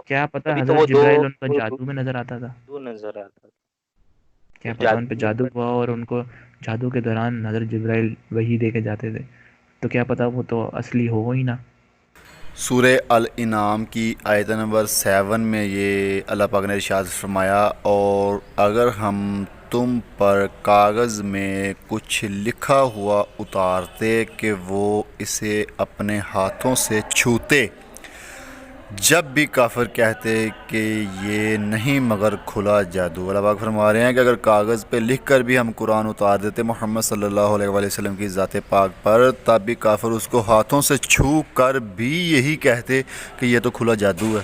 کیا پتا تبھی تو حضرت وہ دو جبرائیل ان کو جادو میں نظر آتا تھا، دو نظر آتا تھا، کیا پھر پتا ان پہ جادو جادو ہوا اور ان کو جادو کے دوران حضرت جبرائیل وہی دے کے جاتے تھے، تو کیا پتا وہ تو اصلی ہو ہی نہ۔ سورہ الانعام کی آیت نمبر 7 میں یہ اللہ پاک نے ارشاد فرمایا، اور اگر ہم تم پر کاغذ میں کچھ لکھا ہوا اتارتے کہ وہ اسے اپنے ہاتھوں سے چھوتے، جب بھی کافر کہتے کہ یہ نہیں مگر کھلا جادو۔ اللہ پاک فرما رہے ہیں کہ اگر کاغذ پہ لکھ کر بھی ہم قرآن اتار دیتے محمد صلی اللہ علیہ وآلہ وسلم کی ذات پاک پر، تب بھی کافر اس کو ہاتھوں سے چھو کر بھی یہی کہتے کہ یہ تو کھلا جادو ہے۔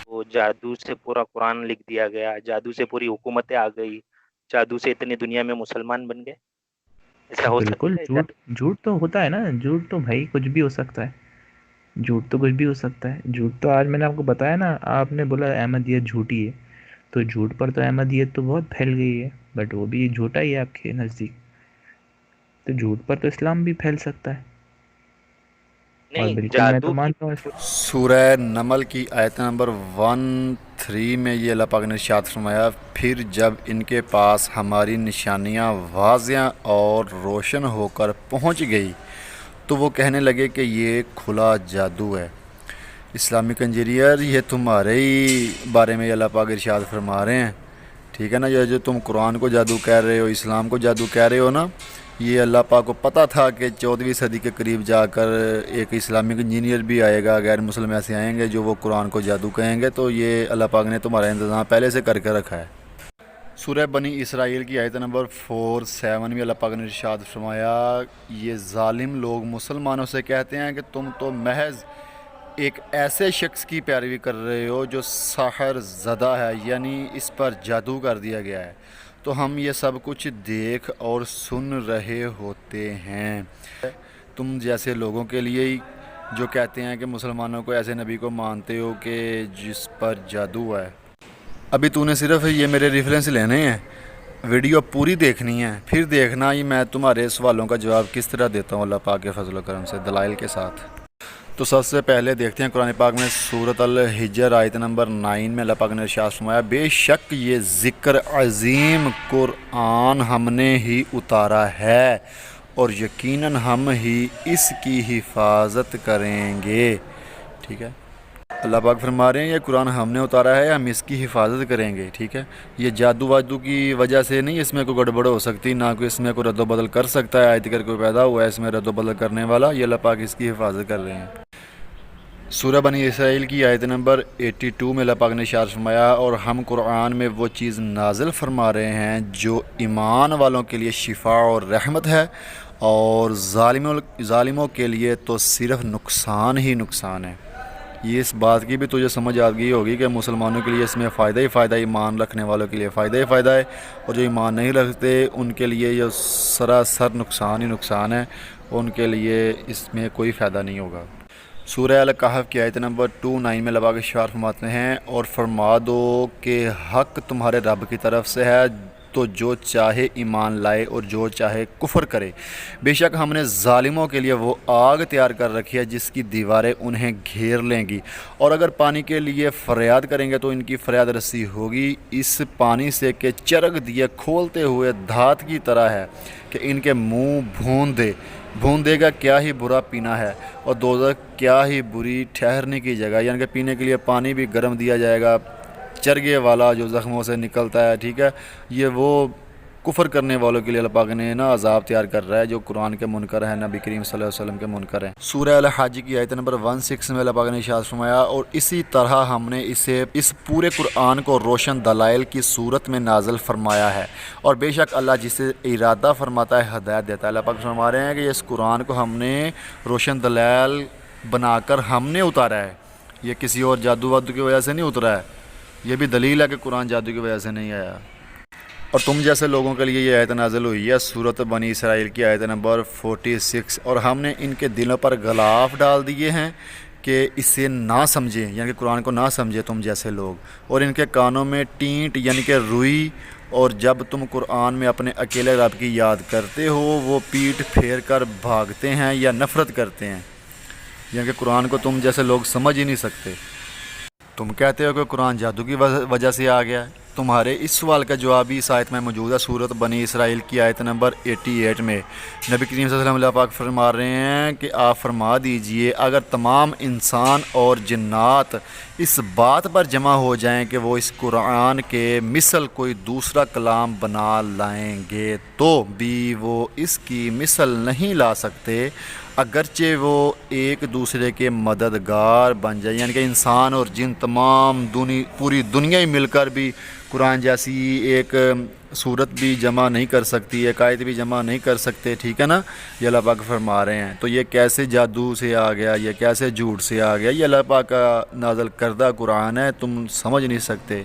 وہ جادو سے پورا قرآن لکھ دیا گیا، جادو سے پوری حکومتیں آ گئی، جادو سے اتنی دنیا میں مسلمان بن گئے، ایسا ہو بالکل، سکتا ہے کیا؟ جھوٹ تو ہوتا ہے نا، جھوٹ تو بھائی کچھ بھی ہو سکتا ہے، جھوٹ تو کچھ بھی ہو سکتا ہے، جھوٹ تو آج میں نے آپ کو بتایا نا، آپ نے بولا احمدیت جھوٹی ہے، تو جھوٹ پر تو احمدیت تو بہت پھیل گئی ہے، بٹ وہ بھی جھوٹا ہی ہے آپ کے نزدیک، تو جھوٹ پر تو اسلام بھی پھیل سکتا ہے، اور نہیں، بالکل میں تو جادو کی مانتا ہوں سورہ نمل کی آیت نمبر 13 میں یہ اللہ پاک نے ارشاد فرمایا، پھر جب ان کے پاس ہماری نشانیاں واضح اور روشن ہو کر پہنچ گئی تو وہ کہنے لگے کہ یہ کھلا جادو ہے۔ اسلامی کنجریئر، یہ تمہارے ہی بارے میں اللہ پاک ارشاد فرما رہے ہیں، ٹھیک ہے نا؟ یہ جو تم قرآن کو جادو کہہ رہے ہو، اسلام کو جادو کہہ رہے ہو نا، یہ اللہ پاک کو پتہ تھا کہ 14ویں صدی کے قریب جا کر ایک اسلامک انجینئر بھی آئے گا، غیر مسلم ایسے آئیں گے جو وہ قرآن کو جادو کہیں گے، تو یہ اللہ پاک نے تمہارا انتظام پہلے سے کر کے رکھا ہے۔ سورہ بنی اسرائیل کی آیت نمبر 7 میں اللہ پاک نے ارشاد فرمایا، یہ ظالم لوگ مسلمانوں سے کہتے ہیں کہ تم تو محض ایک ایسے شخص کی پیروی کر رہے ہو جو ساحر زدہ ہے، یعنی اس پر جادو کر دیا گیا ہے، تو ہم یہ سب کچھ دیکھ اور سن رہے ہوتے ہیں۔ تم جیسے لوگوں کے لیے ہی جو کہتے ہیں کہ مسلمانوں کو ایسے نبی کو مانتے ہو کہ جس پر جادو ہے۔ ابھی تو نے صرف یہ میرے ریفرنس لینے ہیں، ویڈیو پوری دیکھنی ہے، پھر دیکھنا ہی میں تمہارے سوالوں کا جواب کس طرح دیتا ہوں اللہ پاک کے فضل و کرم سے دلائل کے ساتھ۔ تو سب سے پہلے دیکھتے ہیں قرآن پاک میں سورۃ الحجر آیت نمبر 9 میں اللہ پاک نے ارشاد فرمایا، بے شک یہ ذکر عظیم قرآن ہم نے ہی اتارا ہے اور یقیناً ہم ہی اس کی حفاظت کریں گے، ٹھیک ہے؟ اللہ پاک فرما رہے ہیں یہ قرآن ہم نے اتارا ہے، ہم اس کی حفاظت کریں گے، ٹھیک ہے؟ یہ جادو وادو کی وجہ سے نہیں اس میں کوئی گڑبڑ ہو سکتی، نہ کوئی اس میں کوئی رد و بدل کر سکتا ہے، آیت کر کوئی پیدا ہوا ہے اس میں رد و بدل کرنے والا، یہ اللہ پاک اس کی حفاظت کر رہے ہیں۔ سورہ بنی اسرائیل کی آیت نمبر 82 میں اللہ پاک نے ارشاد فرمایا، اور ہم قرآن میں وہ چیز نازل فرما رہے ہیں جو ایمان والوں کے لیے شفا اور رحمت ہے، اور ظالموں کے لیے تو صرف نقصان ہی نقصان ہے۔ یہ اس بات کی بھی تجھے سمجھ آ گئی ہوگی کہ مسلمانوں کے لیے اس میں فائدہ ہی فائدہ ہے، ایمان رکھنے والوں کے لیے فائدہ ہی فائدہ ہے، اور جو ایمان نہیں رکھتے ان کے لیے یہ سراسر نقصان ہی نقصان ہے، ان کے لیے اس میں کوئی فائدہ نہیں ہوگا۔ سورہ الکہف کی آیت نمبر 29 میں اللہ پاک ارشاد فرماتے ہیں، اور فرما دو کہ حق تمہارے رب کی طرف سے ہے، تو جو چاہے ایمان لائے اور جو چاہے کفر کرے، بے شک ہم نے ظالموں کے لیے وہ آگ تیار کر رکھی ہے جس کی دیواریں انہیں گھیر لیں گی، اور اگر پانی کے لیے فریاد کریں گے تو ان کی فریاد رسی ہوگی اس پانی سے کہ چرخ دیے کھولتے ہوئے دھات کی طرح ہے کہ ان کے منہ بھون دے گا، کیا ہی برا پینا ہے، اور دوزخ کیا ہی بری ٹھہرنے کی جگہ، یعنی کہ پینے کے لیے پانی بھی گرم دیا جائے گا چرگے والا جو زخموں سے نکلتا ہے، ٹھیک ہے؟ یہ وہ کفر کرنے والوں کے لیے اللہ پاک نے نا عذاب تیار کر رہا ہے جو قرآن کے منکر ہیں، نبی کریم صلی اللہ علیہ وسلم کے منکر ہیں۔ سورہ الحج کی آیت نمبر 16 میں اللہ پاک نے ارشاد فرمایا، اور اسی طرح ہم نے اس پورے قرآن کو روشن دلائل کی صورت میں نازل فرمایا ہے، اور بے شک اللہ جسے ارادہ فرماتا ہے ہدایت دیتا ہے۔ اللہ پاک فرما رہے ہیں کہ اس قرآن کو ہم نے روشن دلائل بنا کر ہم نے اتارا ہے، یہ کسی اور جادو وادو کی وجہ سے نہیں اترا ہے، یہ بھی دلیل ہے کہ قرآن جادو کی وجہ سے نہیں آیا۔ اور تم جیسے لوگوں کے لیے یہ آیت نازل ہوئی ہے سورۃ بنی اسرائیل کی آیت نمبر 46، اور ہم نے ان کے دلوں پر غلاف ڈال دیے ہیں کہ اسے نہ سمجھیں، یعنی کہ قرآن کو نہ سمجھے تم جیسے لوگ، اور ان کے کانوں میں ٹینٹ یعنی کہ روئی، اور جب تم قرآن میں اپنے اکیلے رب کی یاد کرتے ہو وہ پیٹھ پھیر کر بھاگتے ہیں یا نفرت کرتے ہیں، یعنی کہ قرآن کو تم جیسے لوگ سمجھ ہی نہیں سکتے۔ تم کہتے ہو کہ قرآن جادو کی وجہ سے آ گیا ہے۔ تمہارے اس سوال کا جواب بھی اس آیت میں موجود ہے۔ سورۃ بنی اسرائیل کی آیت نمبر 88 میں نبی کریم صلی اللہ علیہ وسلم اللہ پاک فرما رہے ہیں کہ آپ فرما دیجئے اگر تمام انسان اور جنات اس بات پر جمع ہو جائیں کہ وہ اس قرآن کے مثل کوئی دوسرا کلام بنا لائیں گے تو بھی وہ اس کی مثل نہیں لا سکتے، اگرچہ وہ ایک دوسرے کے مددگار بن جائیں۔ یعنی کہ انسان اور جن تمام پوری دنیا ہی مل کر بھی قرآن جیسی ایک صورت بھی جمع نہیں کر سکتی، ایک آیت بھی جمع نہیں کر سکتے، ٹھیک ہے نا، یہ اللہ پاک فرما رہے ہیں۔ تو یہ کیسے جادو سے آ گیا، یہ کیسے جھوٹ سے آ گیا؟ یہ اللہ پاک کا نازل کردہ قرآن ہے، تم سمجھ نہیں سکتے۔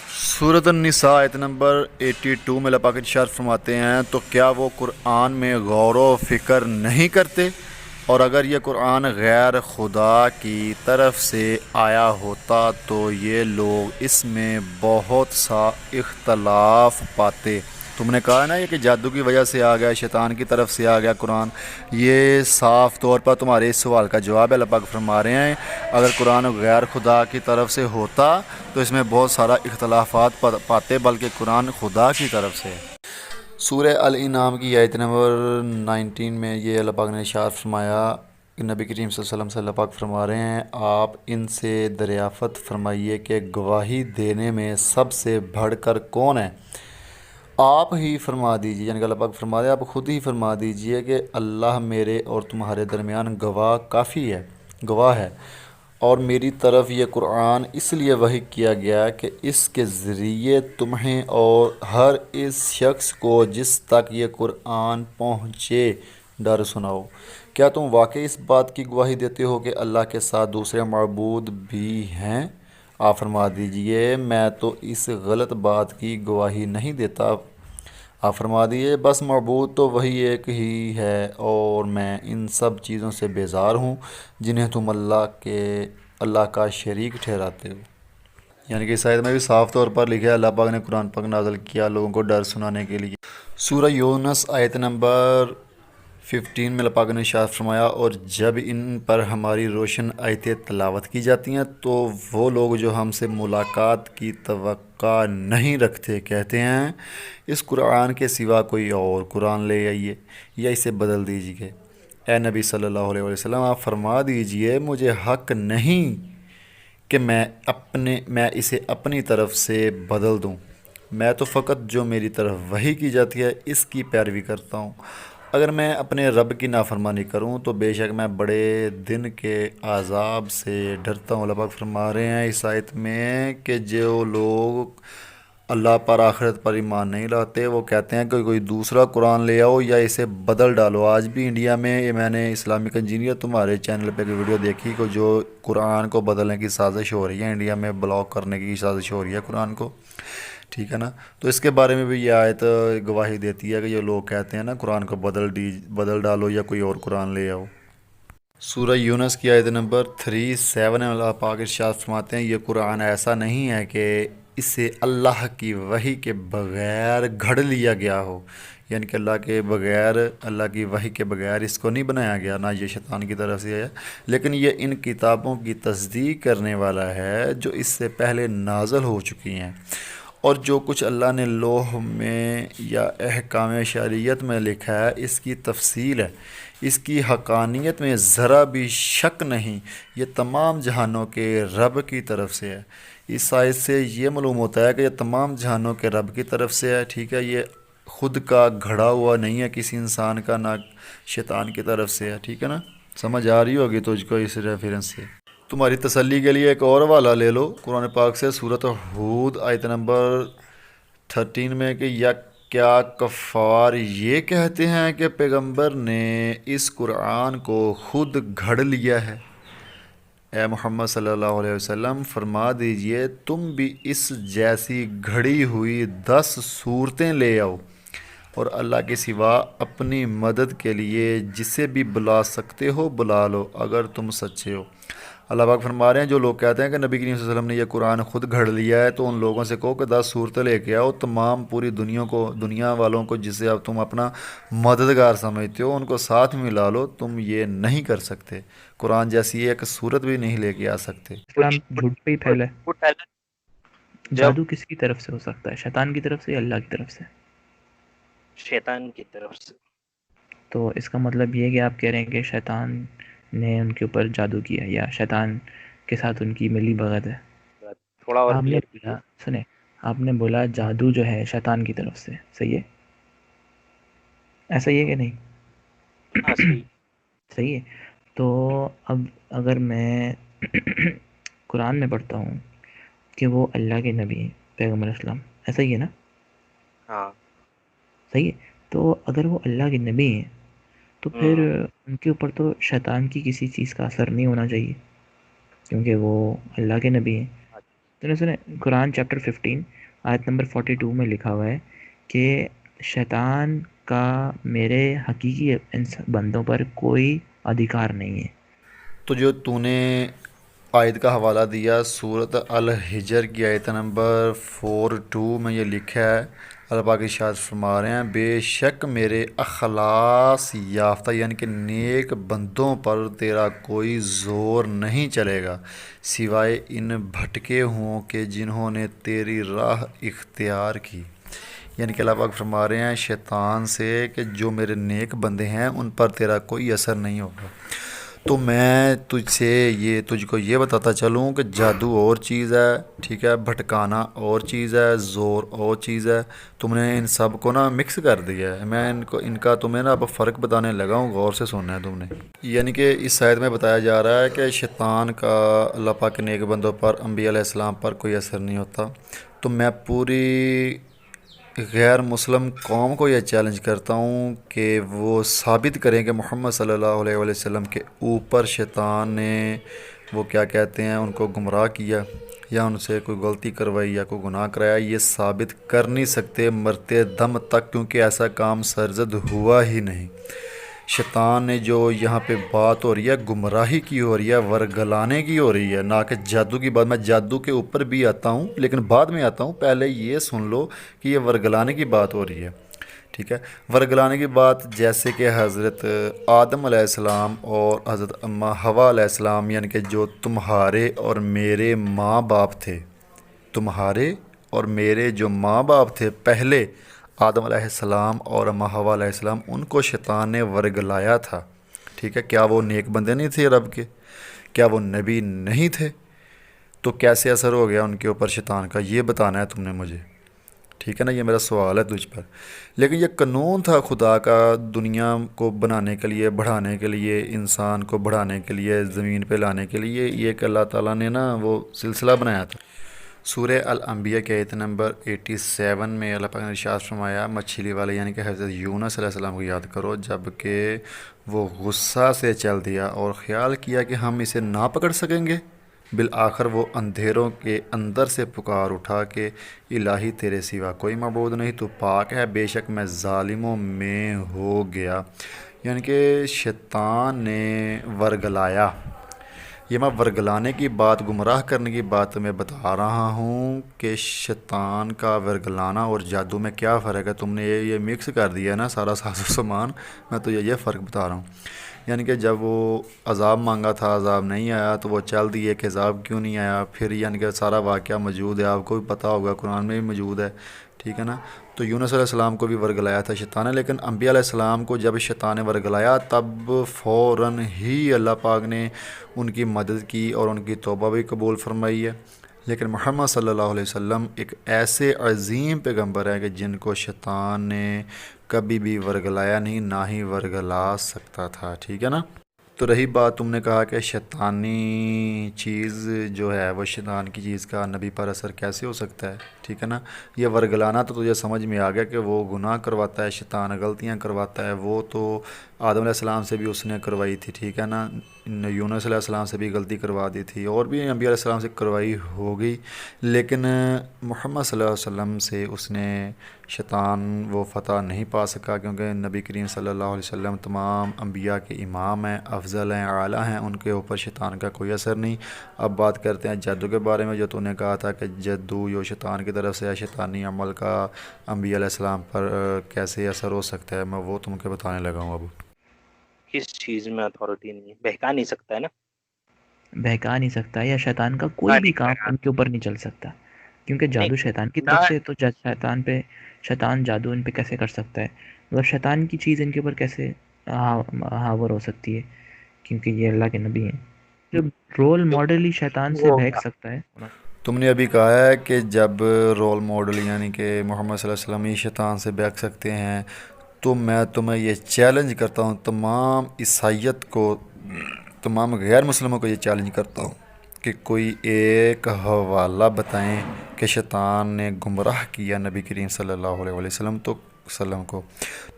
سورۃ النساء آیت نمبر 82 میں اللہ پاک ارشاد فرماتے ہیں تو کیا وہ قرآن میں غور و فکر نہیں کرتے؟ اور اگر یہ قرآن غیر خدا کی طرف سے آیا ہوتا تو یہ لوگ اس میں بہت سا اختلاف پاتے۔ تم نے کہا نا یہ کہ جادو کی وجہ سے آ گیا، شیطان کی طرف سے آ گیا قرآن، یہ صاف طور پر تمہارے اس سوال کا جواب ہے۔ اللہ پاک فرما رہے ہیں اگر قرآن غیر خدا کی طرف سے ہوتا تو اس میں بہت سارا اختلافات پاتے، بلکہ قرآن خدا کی طرف سے۔ سورہ الانعام کی آیت نمبر 19 میں یہ اللہ پاک نے ارشاد فرمایا کہ نبی کریم صلی اللہ علیہ وسلم سے اللہ پاک فرما رہے ہیں آپ ان سے دریافت فرمائیے کہ گواہی دینے میں سب سے بڑھ کر کون ہے؟ آپ ہی فرما دیجیے، یعنی کہ اللہ پاک فرما دے آپ خود ہی فرما دیجیے کہ اللہ میرے اور تمہارے درمیان گواہ ہے، اور میری طرف یہ قرآن اس لیے وحی کیا گیا کہ اس کے ذریعے تمہیں اور ہر اس شخص کو جس تک یہ قرآن پہنچے ڈر سناؤ۔ کیا تم واقعی اس بات کی گواہی دیتے ہو کہ اللہ کے ساتھ دوسرے معبود بھی ہیں؟ آپ فرما دیجئے میں تو اس غلط بات کی گواہی نہیں دیتا۔ آپ فرما دیجئے بس معبود تو وہی ایک ہی ہے اور میں ان سب چیزوں سے بیزار ہوں جنہیں تم اللہ کا شریک ٹھہراتے ہو۔ یعنی کہ اس آیت میں بھی صاف طور پر لکھا ہے اللہ پاک نے قرآن پاک نازل کیا لوگوں کو ڈر سنانے کے لیے۔ سورہ یونس آیت نمبر 15 میں اللہ پاک نے ارشاد فرمایا اور جب ان پر ہماری روشن آیتیں تلاوت کی جاتی ہیں تو وہ لوگ جو ہم سے ملاقات کی توقع نہیں رکھتے کہتے ہیں اس قرآن کے سوا کوئی اور قرآن لے آئیے یا اسے بدل دیجیے۔ اے نبی صلی اللہ علیہ وسلم آپ فرما دیجئے مجھے حق نہیں کہ میں اسے اپنی طرف سے بدل دوں، میں تو فقط جو میری طرف وحی کی جاتی ہے اس کی پیروی کرتا ہوں۔ اگر میں اپنے رب کی نافرمانی کروں تو بے شک میں بڑے دن کے عذاب سے ڈرتا ہوں۔ اللہ پاک فرما رہے ہیں اس آیت میں کہ جو لوگ اللہ پر آخرت پر ایمان نہیں لاتے وہ کہتے ہیں کہ کوئی دوسرا قرآن لے آؤ یا اسے بدل ڈالو۔ آج بھی انڈیا میں نے اسلامک انجینئر تمہارے چینل پہ کوئی ویڈیو دیکھی کہ جو قرآن کو بدلنے کی سازش ہو رہی ہے، انڈیا میں بلاک کرنے کی سازش ہو رہی ہے قرآن کو، ٹھیک ہے نا۔ تو اس کے بارے میں بھی یہ آیت گواہی دیتی ہے کہ یہ لوگ کہتے ہیں نا قرآن کو بدل ڈالو یا کوئی اور قرآن لے آؤ۔ سورہ یونس کی آیت نمبر 37 میں اللہ پاک ارشاد فرماتے ہیں یہ قرآن ایسا نہیں ہے کہ اسے اللہ کی وحی کے بغیر گھڑ لیا گیا ہو، یعنی کہ اللہ کی وحی کے بغیر اس کو نہیں بنایا گیا، نہ یہ شیطان کی طرف سے ہے، لیکن یہ ان کتابوں کی تصدیق کرنے والا ہے جو اس سے پہلے نازل ہو چکی ہیں، اور جو کچھ اللہ نے لوح میں یا احکام شریعت میں لکھا ہے اس کی تفصیل ہے، اس کی حقانیت میں ذرا بھی شک نہیں، یہ تمام جہانوں کے رب کی طرف سے ہے۔ اس آیت سے یہ معلوم ہوتا ہے کہ یہ تمام جہانوں کے رب کی طرف سے ہے، ٹھیک ہے، یہ خود کا گھڑا ہوا نہیں ہے کسی انسان کا، نہ شیطان کی طرف سے ہے، ٹھیک ہے نا۔ سمجھ آ رہی ہوگی تجھ کو اس ریفرنس سے۔ تمہاری تسلی کے لیے ایک اور حوالہ لے لو قرآن پاک سے، سورۃ ہود آیت نمبر 13 میں کہ کیا کفار یہ کہتے ہیں کہ پیغمبر نے اس قرآن کو خود گھڑ لیا ہے؟ اے محمد صلی اللہ علیہ وسلم فرما دیجئے تم بھی اس جیسی گھڑی ہوئی 10 صورتیں لے آؤ اور اللہ کے سوا اپنی مدد کے لیے جسے بھی بلا سکتے ہو بلا لو اگر تم سچے ہو۔ اللہ پاک فرما رہے ہیں جو لوگ کہتے ہیں کہ نبی کریم صلی اللہ علیہ وسلم نے یہ قرآن خود گھڑ لیا ہے، تو ان لوگوں سے کہو کہ 10 صورتیں لے کے آؤ، تمام پوری دنیا والوں کو جسے اب تم اپنا مددگار سمجھتے ہو ان کو ساتھ ملا لو، تم یہ نہیں کر سکتے، قرآن جیسی ایک صورت بھی نہیں لے کے آ سکتے۔ اسلام جھوٹ پہ ہی پھیلا ہے۔ وہ ٹیلنٹ جب جادو کس کی طرف سے ہو سکتا ہے؟ شیطان کی طرف سے یا اللہ کی طرف سے؟ شیطان کی طرف سے، تو اس کا مطلب یہ ہے کہ آپ کہہ رہے ہیں کہ شیطان نے ان کے اوپر جادو کیا یا شیطان کے ساتھ ان کی ملی بھگت ہے۔ تھوڑا اور آپ نے کلیئر بولا، کیجیے۔ سنیں، آپ نے بولا جادو جو ہے شیطان کی طرف سے، صحیح ہے؟ ایسا ہی ہے کہ نہیں؟ ہاں صحیح۔ صحیح ہے۔ تو اب اگر میں قرآن میں پڑھتا ہوں کہ وہ اللہ کے نبی ہیں، پیغمبر اسلام، ایسا ہی ہے نا؟ ہاں صحیح ہے۔ تو اگر وہ اللہ کے نبی ہیں تو پھر ان کے اوپر تو شیطان کی کسی چیز کا اثر نہیں ہونا چاہیے، کیونکہ وہ اللہ کے نبی ہیں۔ سنیں قرآن چیپٹر 15 آیت نمبر 42 میں لکھا ہوا ہے کہ شیطان کا میرے حقیقی بندوں پر کوئی ادھیکار نہیں ہے۔ تو جو تو نے آیت کا حوالہ دیا صورت الحجر کی آیت نمبر 42 میں یہ لکھا ہے، اللہ پاک ارشاد فرما رہے ہیں بے شک میرے اخلاص یافتہ یعنی کہ نیک بندوں پر تیرا کوئی زور نہیں چلے گا سوائے ان بھٹکے ہوں کہ جنہوں نے تیری راہ اختیار کی۔ یعنی کہ اللہ پاک فرما رہے ہیں شیطان سے کہ جو میرے نیک بندے ہیں ان پر تیرا کوئی اثر نہیں ہوگا۔ تو میں تجھ کو یہ بتاتا چلوں کہ جادو اور چیز ہے، ٹھیک ہے، بھٹکانا اور چیز ہے، زور اور چیز ہے۔ تم نے ان سب کو نا مکس کر دیا ہے۔ میں ان کا تمہیں نا اب فرق بتانے لگا ہوں، غور سے سننا ہے تم نے۔ یعنی کہ اس آیت میں بتایا جا رہا ہے کہ شیطان کا اللہ پاک کے نیک بندوں پر، انبیاء علیہ السلام پر کوئی اثر نہیں ہوتا۔ تو میں پوری غیر مسلم قوم کو یہ چیلنج کرتا ہوں کہ وہ ثابت کریں کہ محمد صلی اللہ علیہ وسلم کے اوپر شیطان نے وہ کیا کہتے ہیں ان کو گمراہ کیا یا ان سے کوئی غلطی کروائی یا کوئی گناہ کرایا، یہ ثابت کر نہیں سکتے مرتے دم تک، کیونکہ ایسا کام سرزد ہوا ہی نہیں۔ شیطان نے جو یہاں پہ بات ہو رہی ہے گمراہی کی ہو رہی ہے، ورگلانے کی ہو رہی ہے، نہ کہ جادو کی بات۔ میں جادو کے اوپر بھی آتا ہوں لیکن بعد میں آتا ہوں، پہلے یہ سن لو کہ یہ ورگلانے کی بات ہو رہی ہے، ٹھیک ہے۔ ورگلانے کی بات جیسے کہ حضرت آدم علیہ السلام اور حضرت اماں حوا علیہ السلام، یعنی کہ جو تمہارے اور میرے ماں باپ تھے، تمہارے اور میرے جو ماں باپ تھے پہلے، آدم علیہ السلام اور اماں حوا علیہ السلام، ان کو شیطان نے ورگلایا تھا، ٹھیک ہے۔ کیا وہ نیک بندے نہیں تھے رب کے؟ کیا وہ نبی نہیں تھے؟ تو کیسے اثر ہو گیا ان کے اوپر شیطان کا، یہ بتانا ہے تم نے مجھے، ٹھیک ہے نا۔ یہ میرا سوال ہے تجھ پر۔ لیکن یہ قانون تھا خدا کا دنیا کو بنانے کے لیے، بڑھانے کے لیے، انسان کو بڑھانے کے لیے، زمین پہ لانے کے لیے، یہ کہ اللہ تعالیٰ نے نا وہ سلسلہ بنایا تھا۔ سورہ الانبیاء کے آیت نمبر 87 میں اللہ پاک نے ارشاد فرمایا مچھلی والے یعنی کہ حضرت یونس علیہ السلام کو یاد کرو، جب کہ وہ غصہ سے چل دیا اور خیال کیا کہ ہم اسے نہ پکڑ سکیں گے، بالآخر وہ اندھیروں کے اندر سے پکار اٹھا کہ الہی تیرے سوا کوئی معبود نہیں، تو پاک ہے، بے شک میں ظالموں میں ہو گیا۔ یعنی کہ شیطان نے ورگلایا۔ یہ میں ورگلانے کی بات، گمراہ کرنے کی بات میں بتا رہا ہوں کہ شیطان کا ورگلانا اور جادو میں کیا فرق ہے۔ تم نے یہ مکس کر دیا ہے نا سارا ساز و سامان، میں تو یہ فرق بتا رہا ہوں۔ یعنی کہ جب وہ عذاب مانگا تھا، عذاب نہیں آیا، تو وہ چل دیے کہ عذاب کیوں نہیں آیا، پھر یعنی کہ سارا واقعہ موجود ہے، آپ کو بھی پتہ ہوگا، قرآن میں بھی موجود ہے، ٹھیک ہے نا۔ تو یونس علیہ السلام کو بھی ورگلایا تھا شیطان نے، لیکن انبیاء علیہ السلام کو جب شیطان نے ورگلایا تب فوراً ہی اللہ پاک نے ان کی مدد کی اور ان کی توبہ بھی قبول فرمائی ہے۔ لیکن محمد صلی اللہ علیہ وسلم ایک ایسے عظیم پیغمبر ہیں کہ جن کو شیطان نے کبھی بھی ورگلایا نہیں، نہ ہی ورگلا سکتا تھا، ٹھیک ہے نا۔ تو رہی بات، تم نے کہا کہ شیطانی چیز جو ہے وہ شیطان کی چیز کا نبی پر اثر کیسے ہو سکتا ہے، ٹھیک ہے نا۔ یہ ورگلانا تو تجھے سمجھ میں آ گیا کہ وہ گناہ کرواتا ہے، شیطان غلطیاں کرواتا ہے، وہ تو آدم علیہ السلام سے بھی اس نے کروائی تھی، ٹھیک ہے نا، یونس علیہ السلام سے بھی غلطی کروا دی تھی، اور بھی انبیاء علیہ السلام سے کروائی ہوگی، لیکن محمد صلی اللہ علیہ وسلم سے اس نے شیطان وہ فتح نہیں پا سکا، کیونکہ نبی کریم صلی اللہ علیہ وسلم تمام انبیاء کے امام ہیں، افضل ہیں، اعلیٰ ہیں، ان کے اوپر شیطان کا کوئی اثر نہیں۔ اب بات کرتے ہیں جادو کے بارے میں، جو تو نے کہا تھا کہ جادو جو شیطان کی طرف سے ہے، شیطانی عمل کا انبیاء علیہ السلام پر کیسے اثر ہو سکتا ہے، میں وہ تم کو بتانے لگا ہوں اب۔ کس چیز میں اتھارٹی نہیں ہے؟ بہکا نہیں سکتا ہے نا؟ بہکا نہیں سکتا، یا شیطان کا کوئی بھی کام ان کے اوپر نہیں چل سکتا، کیونکہ جادو شیطان کی طرف سے ہے، تو شیطان جادو ان پہ کیسے کر سکتا ہے؟ مطلب شیطان کی چیز ان کے اوپر کیسے ہاور ہو سکتی ہے؟ کیونکہ یہ اللہ کے نبی ہیں، جو رول ماڈل ہی شیطان سے بہک سکتا ہے۔ تم نے ابھی کہا ہے کہ جب رول ماڈل یعنی کہ محمد صلی اللہ علیہ وسلم ہی شیطان سے بہک سکتے ہیں، تو میں تمہیں یہ چیلنج کرتا ہوں، تمام عیسائیت کو، تمام غیر مسلموں کو یہ چیلنج کرتا ہوں کہ کوئی ایک حوالہ بتائیں کہ شیطان نے گمراہ کیا نبی کریم صلی اللہ علیہ وسلم کو۔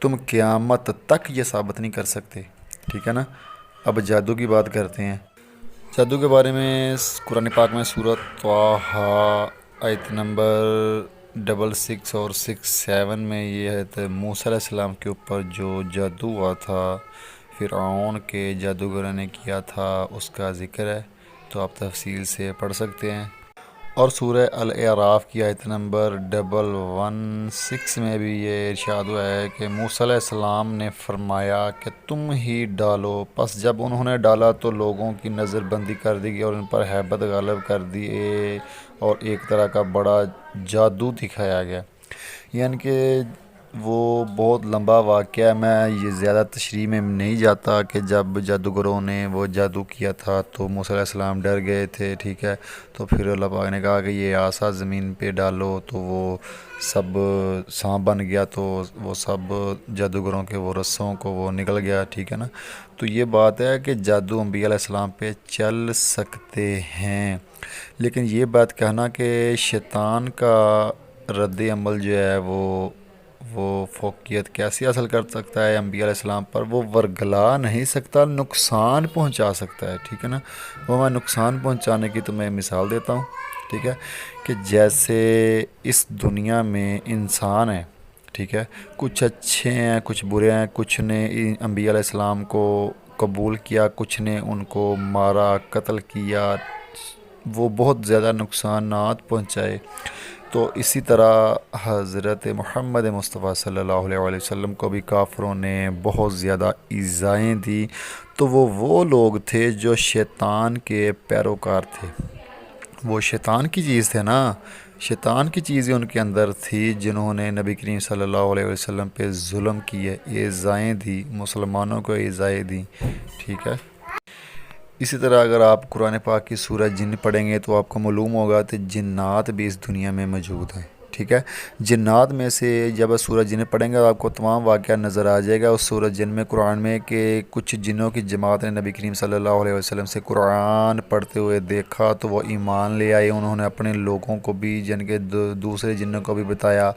تم قیامت تک یہ ثابت نہیں کر سکتے، ٹھیک ہے نا۔ اب جادو کی بات کرتے ہیں۔ جادو کے بارے میں قرآن پاک میں سورۃ طٰہٰ آیت نمبر 66 اور 67 میں یہ ہے، موسیٰ علیہ السلام کے اوپر جو جادو ہوا تھا، فرعون کے جادوگروں نے کیا تھا، اس کا ذکر ہے، تو آپ تفصیل سے پڑھ سکتے ہیں۔ اور سورہ الاعراف کی آیت نمبر 116 میں بھی یہ ارشاد ہوا ہے کہ موسیٰ علیہ السلام نے فرمایا کہ تم ہی ڈالو، پس جب انہوں نے ڈالا تو لوگوں کی نظر بندی کر دی گئی اور ان پر ہیبت غالب کر دیے، اور ایک طرح کا بڑا جادو دکھایا گیا۔ یعنی کہ وہ بہت لمبا واقعہ ہے، میں یہ زیادہ تشریح میں نہیں جاتا کہ جب جادوگروں نے وہ جادو کیا تھا تو موسیٰ علیہ السلام ڈر گئے تھے، ٹھیک ہے، تو پھر اللہ پاک نے کہا کہ یہ عصا زمین پہ ڈالو، تو وہ سب سانپ بن گیا، تو وہ سب جادوگروں کے وہ رسوں کو وہ نکل گیا، ٹھیک ہے نا۔ تو یہ بات ہے کہ جادو انبیاء علیہ السلام پہ چل سکتے ہیں، لیکن یہ بات کہنا کہ شیطان کا رد عمل جو ہے وہ فوقیت کیسے حاصل کر سکتا ہے انبیاء علیہ السلام پر، وہ ورگلا نہیں سکتا، نقصان پہنچا سکتا ہے، ٹھیک ہے نا۔ وہ میں نقصان پہنچانے کی تمہیں مثال دیتا ہوں، ٹھیک ہے، کہ جیسے اس دنیا میں انسان ہے، ٹھیک ہے، کچھ اچھے ہیں، کچھ برے ہیں، کچھ نے انبیاء علیہ السلام کو قبول کیا، کچھ نے ان کو مارا، قتل کیا، وہ بہت زیادہ نقصانات پہنچائے۔ تو اسی طرح حضرت محمد مصطفیٰ صلی اللہ علیہ وسلم کو بھی کافروں نے بہت زیادہ ایذائیں دی، تو وہ لوگ تھے جو شیطان کے پیروکار تھے، وہ شیطان کی چیز تھے نا، شیطان کی چیزیں ان کے اندر تھی، جنہوں نے نبی کریم صلی اللہ علیہ وسلم پہ ظلم کیے، ایذائیں دی، مسلمانوں کو ایذائیں دی، ٹھیک ہے۔ اسی طرح اگر آپ قرآن پاک کی سورہ جن پڑھیں گے تو آپ کو معلوم ہوگا کہ جنات بھی اس دنیا میں موجود ہیں، ٹھیک ہے۔ جنات میں سے جب سورہ جن پڑھیں گے تو آپ کو تمام واقعہ نظر آ جائے گا اس سورہ جن میں، قرآن میں، کہ کچھ جنوں کی جماعت نے نبی کریم صلی اللہ علیہ وسلم سے قرآن پڑھتے ہوئے دیکھا تو وہ ایمان لے آئے، انہوں نے اپنے لوگوں کو بھی، جن کے دوسرے جنوں کو بھی بتایا،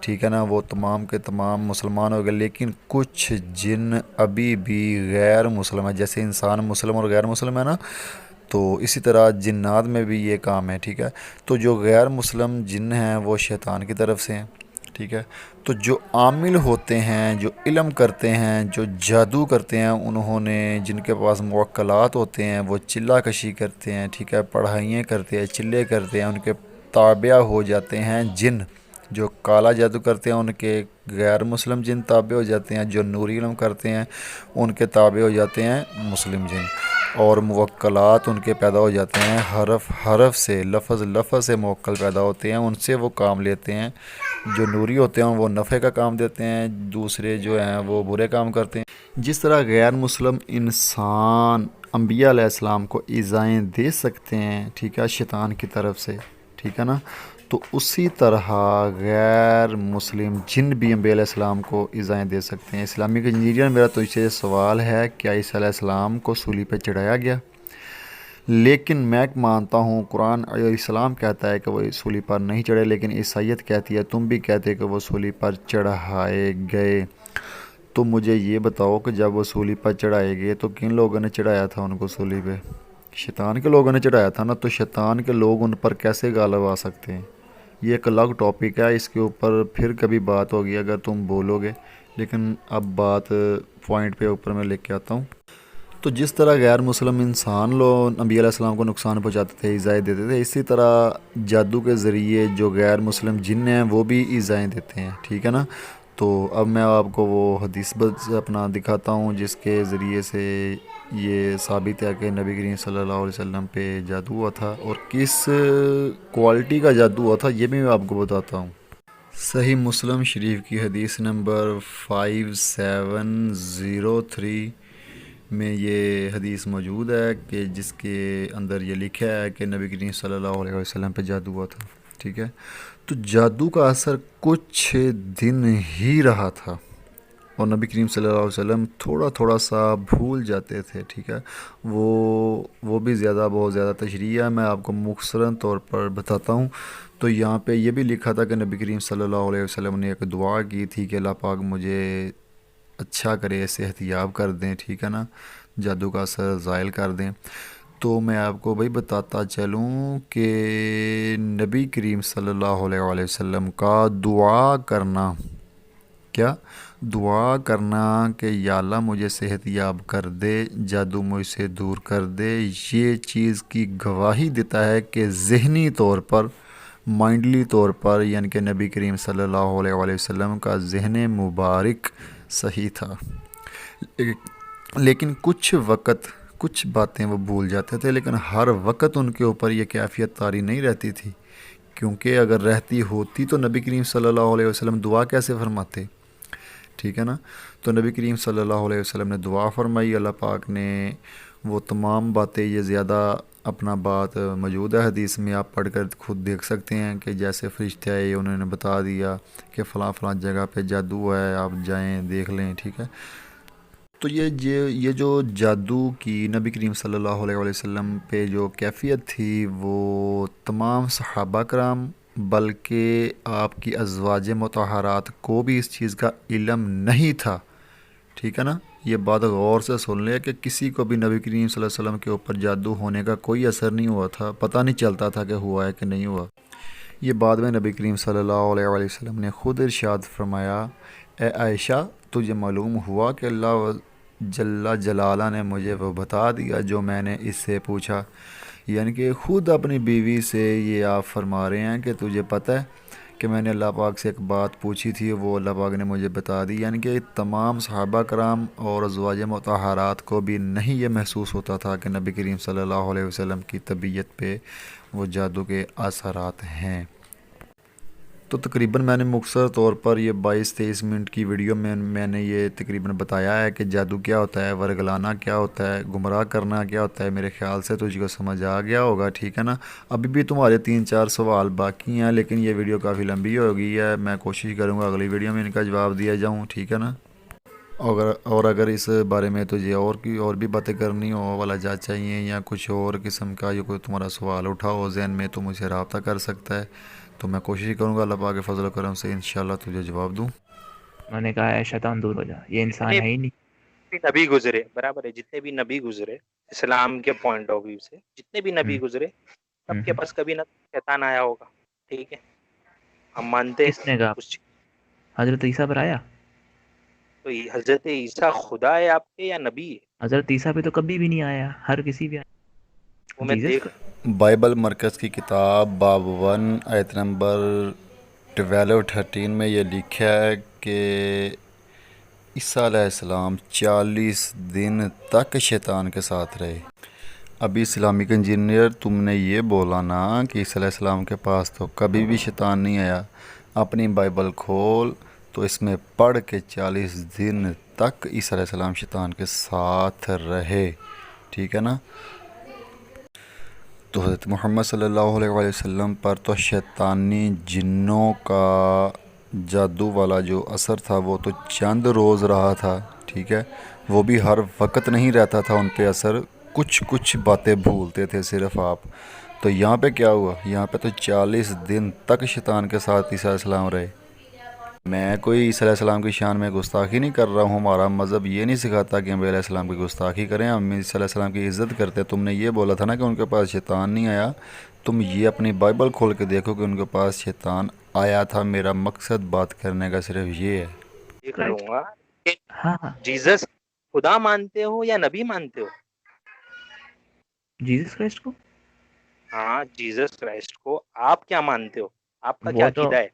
ٹھیک ہے نا، وہ تمام کے تمام مسلمان ہو گئے۔ لیکن کچھ جن ابھی بھی غیر مسلم ہیں، جیسے انسان مسلم اور غیر مسلم ہے نا، تو اسی طرح جنات میں بھی یہ کام ہے، ٹھیک ہے۔ تو جو غیر مسلم جن ہیں وہ شیطان کی طرف سے ہیں، ٹھیک ہے۔ تو جو عامل ہوتے ہیں، جو علم کرتے ہیں، جو جادو کرتے ہیں، انہوں نے، جن کے پاس موکلات ہوتے ہیں، وہ چلہ کشی کرتے ہیں، ٹھیک ہے، پڑھائیاں کرتے ہیں، چلے کرتے ہیں، ان کے تابع ہو جاتے ہیں جن۔ جو کالا جادو کرتے ہیں ان کے غیر مسلم جن تابع ہو جاتے ہیں، جو نوری علم کرتے ہیں ان کے تابع ہو جاتے ہیں مسلم جن، اور موکلات ان کے پیدا ہو جاتے ہیں، حرف سے، لفظ سے موکل پیدا ہوتے ہیں، ان سے وہ کام لیتے ہیں۔ جو نوری ہوتے ہیں وہ نفع کا کام دیتے ہیں، دوسرے جو ہیں وہ برے کام کرتے ہیں۔ جس طرح غیر مسلم انسان انبیاء علیہ السلام کو ایذائیں دے سکتے ہیں، ٹھیک ہے، شیطان کی طرف سے، ٹھیک ہے نا، تو اسی طرح غیر مسلم جن بھی انبیاء علیہ السلام کو ایذائیں دے سکتے ہیں۔ اسلامک انجینئر، میرا تو اس سے سوال ہے، کیا عیسیٰ علیہ السلام کو صلیب پہ چڑھایا گیا؟ لیکن میں مانتا ہوں قرآن علیہ السلام کہتا ہے کہ وہ صلیب پر نہیں چڑھے، لیکن عیسائیت کہتی ہے، تم بھی کہتے کہ وہ صلیب پر چڑھائے گئے۔ تو مجھے یہ بتاؤ کہ جب وہ سولی پر چڑھائے گئے تو کن لوگوں نے چڑھایا تھا ان کو سولی پہ؟ شیطان کے لوگوں نے چڑھایا تھا نا، تو شیطان کے لوگ ان پر کیسے غالب آ سکتے ہیں؟ یہ ایک الگ ٹاپک ہے، اس کے اوپر پھر کبھی بات ہوگی اگر تم بولو گے، لیکن اب بات پوائنٹ پہ اوپر میں لے کے آتا ہوں۔ تو جس طرح غیر مسلم انسان لوگ نبی علیہ السلام کو نقصان پہنچاتے تھے، ایذائیں دیتے تھے، اسی طرح جادو کے ذریعے جو غیر مسلم جن ہیں وہ بھی ایذائیں دیتے ہیں، ٹھیک ہے نا؟ تو اب میں آپ کو وہ حدیث اپنا دکھاتا ہوں جس کے ذریعے سے یہ ثابت ہے کہ نبی کریم صلی اللہ علیہ وسلم پہ جادو ہوا تھا، اور کس کوالٹی کا جادو ہوا تھا یہ بھی میں آپ کو بتاتا ہوں۔ صحیح مسلم شریف کی حدیث نمبر 5703 میں یہ حدیث موجود ہے کہ جس کے اندر یہ لکھا ہے کہ نبی کریم صلی اللہ علیہ وسلم پہ جادو ہوا تھا، ٹھیک ہے؟ تو جادو کا اثر کچھ دن ہی رہا تھا، اور نبی کریم صلی اللہ علیہ وسلم تھوڑا تھوڑا سا بھول جاتے تھے، ٹھیک ہے؟ وہ بھی بہت زیادہ تشریح ہے، میں آپ کو مختصراً طور پر بتاتا ہوں۔ تو یہاں پہ یہ بھی لکھا تھا کہ نبی کریم صلی اللہ علیہ وسلم نے ایک دعا کی تھی کہ اللہ پاک مجھے اچھا کرے، صحت یاب کر دیں، ٹھیک ہے نا، جادو کا اثر زائل کر دیں۔ تو میں آپ کو بھائی بتاتا چلوں کہ نبی کریم صلی اللہ علیہ وسلم کا دعا کرنا، کیا دعا کرنا کہ یا اللہ مجھے صحت یاب کر دے، جادو مجھ سے دور کر دے، یہ چیز کی گواہی دیتا ہے کہ ذہنی طور پر، مائنڈلی طور پر، یعنی کہ نبی کریم صلی اللہ علیہ وسلم کا ذہن مبارک صحیح تھا، لیکن کچھ باتیں وہ بھول جاتے تھے، لیکن ہر وقت ان کے اوپر یہ کیفیت طاری نہیں رہتی تھی، کیونکہ اگر رہتی ہوتی تو نبی کریم صلی اللہ علیہ وسلم دعا کیسے فرماتے، ٹھیک ہے نا؟ تو نبی کریم صلی اللہ علیہ وسلم نے دعا فرمائی، اللہ پاک نے وہ تمام باتیں، یہ زیادہ اپنا بات موجود ہے حدیث میں، آپ پڑھ کر خود دیکھ سکتے ہیں کہ جیسے فرشتے آئے انہوں نے بتا دیا کہ فلاں فلاں جگہ پہ جادو ہے، آپ جائیں دیکھ لیں، ٹھیک ہے؟ تو یہ جو جادو کی نبی کریم صلی اللہ علیہ وسلم پہ جو کیفیت تھی وہ تمام صحابہ کرام بلکہ آپ کی ازواج مطہرات کو بھی اس چیز کا علم نہیں تھا، ٹھیک ہے نا؟ یہ بات غور سے سن لیں کہ کسی کو بھی نبی کریم صلی اللہ علیہ وسلم کے اوپر جادو ہونے کا کوئی اثر نہیں ہوا تھا، پتہ نہیں چلتا تھا کہ ہوا ہے کہ نہیں ہوا۔ یہ بعد میں نبی کریم صلی اللہ علیہ وسلم نے خود ارشاد فرمایا، اے عائشہ تجھے معلوم ہوا کہ اللہ جل جلالہ نے مجھے وہ بتا دیا جو میں نے اس سے پوچھا، یعنی کہ خود اپنی بیوی سے یہ آپ فرما رہے ہیں کہ تجھے پتہ ہے کہ میں نے اللہ پاک سے ایک بات پوچھی تھی، وہ اللہ پاک نے مجھے بتا دی، یعنی کہ تمام صحابہ کرام اور ازواج مطہرات کو بھی نہیں یہ محسوس ہوتا تھا کہ نبی کریم صلی اللہ علیہ وسلم کی طبیعت پہ وہ جادو کے اثرات ہیں۔ تو تقریباً میں نے مختصر طور پر یہ 22-23 منٹ کی ویڈیو میں میں نے یہ تقریباً بتایا ہے کہ جادو کیا ہوتا ہے، ورگلانا کیا ہوتا ہے، گمراہ کرنا کیا ہوتا ہے۔ میرے خیال سے تجھ کو سمجھ آ گیا ہوگا، ٹھیک ہے نا؟ ابھی بھی تمہارے 3-4 سوال باقی ہیں، لیکن یہ ویڈیو کافی لمبی ہو گئی ہے، میں کوشش کروں گا اگلی ویڈیو میں ان کا جواب دیا جاؤں، ٹھیک ہے نا؟ اگر اس بارے میں تجھے اور بھی باتیں کرنی ہو، والا جا چاہیے یا کچھ اور قسم کا یا کوئی تمہارا سوال اٹھا ہو ذہن میں تو مجھ سے رابطہ کر سکتا ہے، تو میں کوشش کروں گا اللہ پاک کے فضل و کرم سے انشاءاللہ تجھے جواب دوں۔ میں نے کہا ہے شیطان دور ہو جا، یہ انسان ہے ہی نہیں۔ نبی گزرے، برابر ہے، جتنے بھی نبی گزرے اسلام کے پوائنٹ آف ویو سے، جتنے بھی نبی گزرے سب کے پاس کبھی نہ شیطان آیا ہوگا، ٹھیک ہے؟ ہم مانتے کس نے کہا؟ اس حضرت عیسیٰ پر آیا؟ تو حضرت عیسیٰ خدا ہے آپ کے یا نبی ہے؟ حضرت عیسیٰ پہ تو کبھی بھی نہیں آیا، ہر کسی بھی وہ میں جیزس دیکھ بائبل مرکز کی کتاب باب 1 آیت نمبر 12-13 میں یہ لکھا ہے کہ عیسیٰ علیہ السلام 40 دن تک شیطان کے ساتھ رہے۔ ابھی اسلامک انجینئر تم نے یہ بولا نا کہ عیسیٰ علیہ السلام کے پاس تو کبھی بھی شیطان نہیں آیا، اپنی بائبل کھول تو اس میں پڑھ کے 40 دن تک عیسیٰ علیہ السلام شیطان کے ساتھ رہے، ٹھیک ہے نا؟ تو حضرت محمد صلی اللہ علیہ وسلم پر تو شیطانی جنوں کا جادو والا جو اثر تھا وہ تو چند روز رہا تھا، ٹھیک ہے؟ وہ بھی ہر وقت نہیں رہتا تھا ان پہ اثر، کچھ باتیں بھولتے تھے صرف آپ۔ تو یہاں پہ کیا ہوا؟ یہاں پہ تو 40 دن تک شیطان کے ساتھ عیسیٰ علیہ السلام رہے۔ میں کوئی عیسی علیہ السلام کی شان میں گستاخی نہیں کر رہا ہوں. ہمارا مذہب یہ نہیں سکھاتا کہ ہم علیہ السلام کی گستاخی کریں. ہم عیسی علیہ السلام کی عزت کرتے ہیں. تم نے یہ بولا تھا نا کہ ان کے پاس شیطان نہیں آیا. تم یہ اپنی بائبل کھول کے دیکھو کہ ان کے پاس شیطان آیا تھا. میرا مقصد بات کرنے کا صرف یہ ہے. یہ کروں گا کہ ہاں ہاں جیزس خدا مانتے ہو یا نبی مانتے ہو؟ جیسس کرائسٹ کو. ہاں جیزس کرائسٹ کو آپ کیا مانتے ہو؟ آپ کا کیا وہ تو عقیدہ ہے؟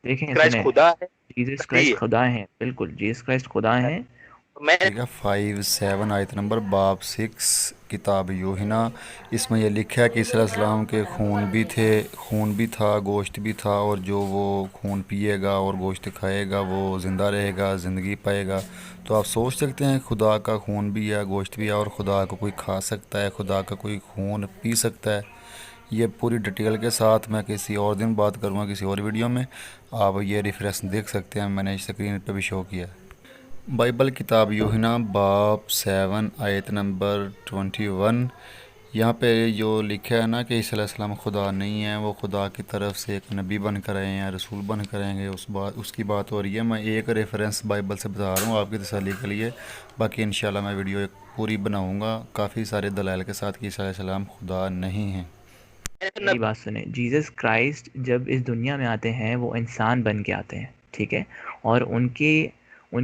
دیکھیں کرائسٹ سنیں، خدا ہے، جیسس نبی کرائسٹ ہے؟ خدا ہیں، بالکل جیسس کرائسٹ خدا ہیں. میں ٹھیک ہے. 5:7 آیت نمبر باب 6 کتاب یوحنا. اس میں یہ لکھا ہے کہ عیسی علیہ السلام کے خون بھی تھا، گوشت بھی تھا، اور جو وہ خون پیے گا اور گوشت کھائے گا وہ زندہ رہے گا، زندگی پائے گا. تو آپ سوچ سکتے ہیں خدا کا خون بھی ہے، گوشت بھی ہے، اور خدا کو کوئی کھا سکتا ہے، خدا کا کوئی خون پی سکتا ہے. یہ پوری ڈیٹیل کے ساتھ میں کسی اور دن بات کروں گا، کسی اور ویڈیو میں. آپ یہ ریفرنس دیکھ سکتے ہیں، میں نے اسکرین پہ بھی شو کیا. بائبل کتاب یوحنا باب 7 آیت نمبر 21. یہاں پہ جو لکھا ہے نا کہ عیسی علیہ السلام خدا نہیں ہے، وہ خدا کی طرف سے ایک نبی بن کر آئے ہیں، رسول بن کر آئیں گے، اس کی بات ہو رہی ہے. میں ایک ریفرنس بائبل سے بتا رہا ہوں آپ کی تسلی کے لیے. باقی انشاءاللہ میں ویڈیو ایک پوری بناؤں گا کافی سارے دلائل کے ساتھ کہ عیسی علیہ السلام خدا نہیں ہیں. میری بات سنیں، جیسس کرائسٹ جب اس دنیا میں آتے ہیں وہ انسان بن کے آتے ہیں، ٹھیک ہے. اور ان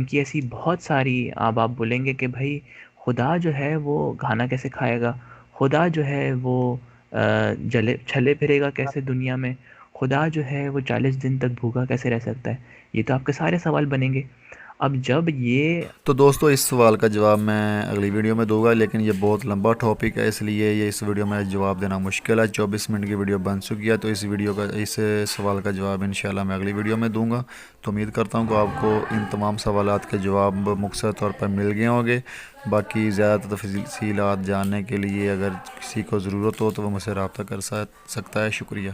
کی ایسی بہت ساری آپ بولیں گے کہ بھائی خدا جو ہے وہ کھانا کیسے کھائے گا، خدا جو ہے وہ چھلے پھرے گا کیسے دنیا میں، خدا جو ہے وہ 40 دن تک بھوکا کیسے رہ سکتا ہے. یہ تو آپ کے سارے سوال بنیں گے. اب جب یہ تو دوستو اس سوال کا جواب میں اگلی ویڈیو میں دوں گا، لیکن یہ بہت لمبا ٹاپک ہے، اس لیے یہ اس ویڈیو میں جواب دینا مشکل ہے. 24 منٹ کی ویڈیو بن چکی ہے، تو اس سوال کا جواب انشاءاللہ میں اگلی ویڈیو میں دوں گا. تو امید کرتا ہوں کہ آپ کو ان تمام سوالات کے جواب مختصر طور پر مل گئے ہوں گے. باقی زیادہ تفصیلات جاننے کے لیے اگر کسی کو ضرورت ہو تو وہ مجھ سے رابطہ کر سکتا ہے. شکریہ.